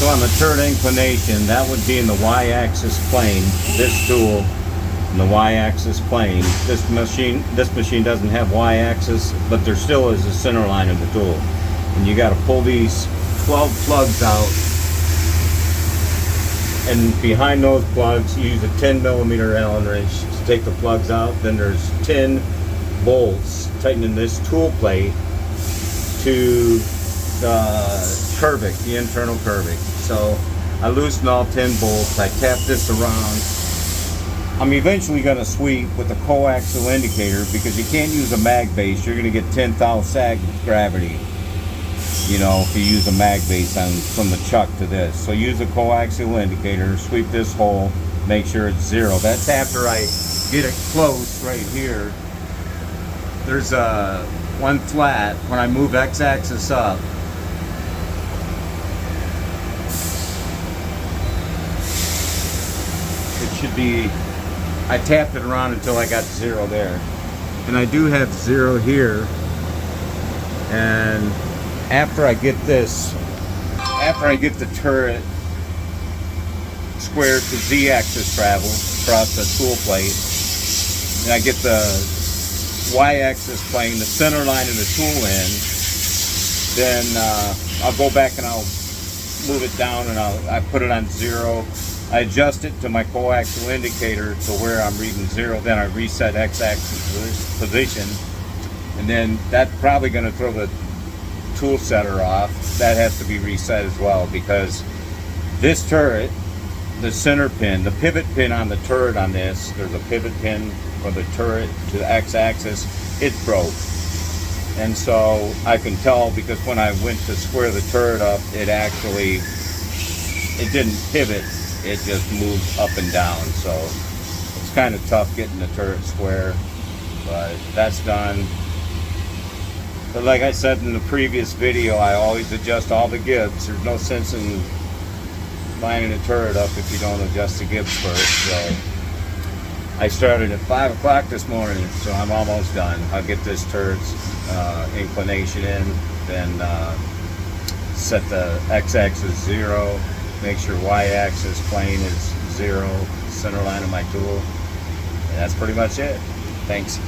So on the turret inclination, that would be in the y-axis plane. This tool in the y-axis plane. This machine doesn't have y-axis, but there still is a center line of the tool. And you got to pull these 12 plugs out. And behind those plugs, you use a 10mm Allen wrench to take the plugs out. Then there's 10 bolts tightening this tool plate to curvic, the internal curvic. So I loosened all 10 bolts. I tap this around. I'm eventually going to sweep with the coaxial indicator because you can't use a mag base. You're going to get 10 thou sag gravity, you know, if you use a mag base on from the chuck to this. So use a coaxial indicator, sweep this hole, make sure it's 0. That's after I get it close right here. There's one flat. When I move x-axis up, it should be, I tapped it around until I got 0 there. And I do have 0 here. And after I get this, after I get the turret squared to z-axis travel across the tool plate, and I get the y-axis plane, the center line of the tool in, then I'll go back and I'll move it down and I put it on 0. I adjust it to my coaxial indicator to where I'm reading 0. Then I reset x-axis position, and then that's probably going to throw the tool setter off. That has to be reset as well, because this turret, the center pin, the pivot pin on the turret on this, there's a pivot pin for the turret to the x-axis, it broke. And so I can tell because when I went to square the turret up, it didn't pivot, it just moved up and down. So it's kind of tough getting the turret square, but that's done. But like I said in the previous video, I always adjust all the gibs. There's no sense in lining a turret up if you don't adjust the gibs first. So I started at 5 o'clock this morning, so I'm almost done. I'll get this turret's inclination in, then set the x-axis 0, make sure y-axis plane is 0, center line of my tool, and that's pretty much it. Thanks.